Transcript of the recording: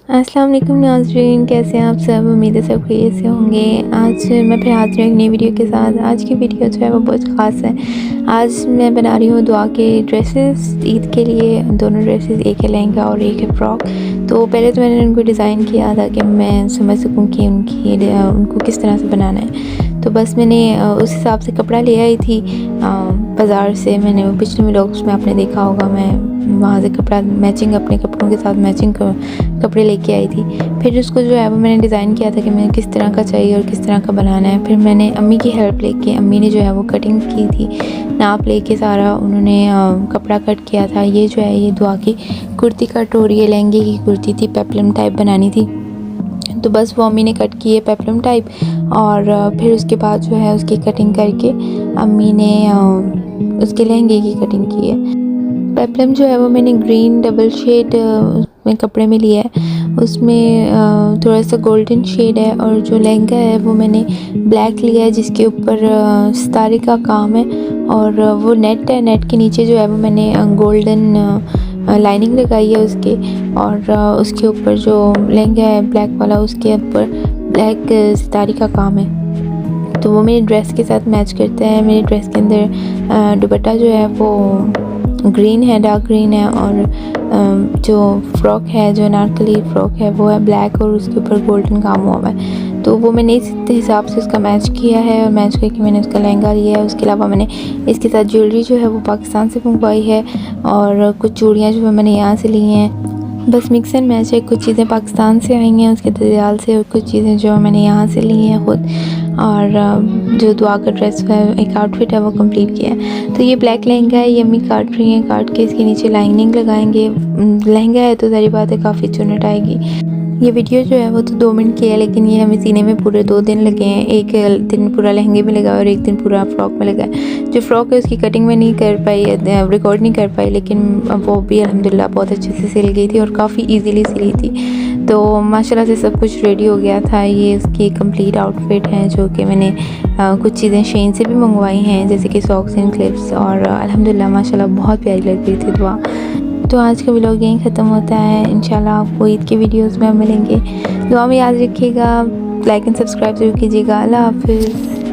अस्सलाम वालेकुम नाज़रीन, कैसे हैं आप सब। उम्मीद है सब खैरियत से होंगे। आज मैं फिर हाज़िर हूँ एक नई वीडियो के साथ। आज की वीडियो जो है वो बहुत ख़ास है। आज मैं बना रही हूँ दुआ के ड्रेसेस ईद के लिए। दोनों ड्रेसेस, एक है लहंगा और एक है फ़्रॉक। तो पहले तो मैंने उनको डिज़ाइन किया था कि मैं समझ सकूँ कि उनको किस तरह से बनाना है। तो बस मैंने उस हिसाब से कपड़ा ले आई थी बाज़ार से। मैंने वो पिछले व्लॉग्स में आपने देखा होगा, मैं वहाँ से कपड़ा मैचिंग अपने कपड़ों के साथ मैचिंग कपड़े लेके आई थी। फिर उसको जो है वो मैंने डिज़ाइन किया था कि मैं किस तरह का चाहिए और किस तरह का बनाना है। फिर मैंने अम्मी की हेल्प लेके, अम्मी ने जो है वो कटिंग की थी, नाप लेके सारा उन्होंने कपड़ा कट किया था। ये जो है ये दुआ की कुर्ती कट हो रही है, लहंगे की कुर्ती थी, पेप्लम टाइप बनानी थी। तो बस वो अम्मी ने कट की है पेप्लम टाइप। और फिर उसके बाद जो है उसकी कटिंग करके अम्मी ने उसके लहंगे की कटिंग की है। पेप्लम जो है वो मैंने ग्रीन डबल शेड में कपड़े में लिया है। उसमें थोड़ा सा गोल्डन शेड है। और जो लहंगा है वो मैंने ब्लैक लिया है, जिसके ऊपर सितारे का काम है। और वो नेट है, नेट के नीचे जो है वो मैंने गोल्डन लाइनिंग लगाई है उसके। और उसके ऊपर जो लहंगा है ब्लैक वाला, उसके ऊपर ब्लैक सितारे का काम है। तो वो मेरी ड्रेस के साथ मैच करता है। मेरी ड्रेस के अंदर दुपट्टा जो है वो ग्रीन है, डार्क ग्रीन है। और जो फ्रॉक है, जो अनारकली फ्रॉक है, वो है ब्लैक और उसके ऊपर गोल्डन काम हुआ है। तो वो मैंने इस हिसाब से उसका मैच किया है और मैच करके मैंने उसका लहंगा लिया है। उसके अलावा मैंने इसके साथ ज्वेलरी जो है वो पाकिस्तान से मंगवाई है। और कुछ चूड़ियाँ जो है मैंने यहाँ से ली हैं। बस मिक्स एंड मैच है। कुछ चीज़ें पाकिस्तान से आई हैं उसके दरियाल से, और कुछ चीज़ें जो मैंने यहाँ से ली हैं ख़ुद। और जो दुआ का ड्रेस है, एक आउटफिट है, वो कंप्लीट किया है। तो ये ब्लैक लहंगा है, ये अम्मी काट रही हैं। काट के इसके नीचे लाइनिंग लगाएंगे। लहंगा है तो ज़ाहिर बात है काफ़ी चुन्नट आएगी। ये वीडियो जो है वो तो 2 मिनट की है, लेकिन ये हमें सीने में पूरे 2 दिन लगे हैं। एक दिन पूरा लहंगे में लगा और एक दिन पूरा फ़्रॉक में लगा है। जो फ़्रॉक है उसकी कटिंग में नहीं कर पाई, रिकॉर्ड नहीं कर पाई, लेकिन वो भी अल्हम्दुलिल्लाह बहुत अच्छे से सिल गई थी और काफ़ी ईजीली सिली थी। तो माशाल्लाह से सब कुछ रेडी हो गया था। ये उसकी कंप्लीट आउटफिट है, जो कि मैंने कुछ चीज़ें शेन से भी मंगवाई हैं, जैसे कि सॉक्स एंड क्लिप्स। और अल्हम्दुलिल्लाह माशाल्लाह बहुत प्यारी लग रही थी दुआ। तो आज का व्लॉग यहीं ख़त्म होता है। इंशाल्लाह आपको ईद की वीडियोस में मिलेंगे। दुआ में याद रखिएगा, लाइक एंड सब्सक्राइब ज़रूर कीजिएगा। अल्लाह हाफ़िज़।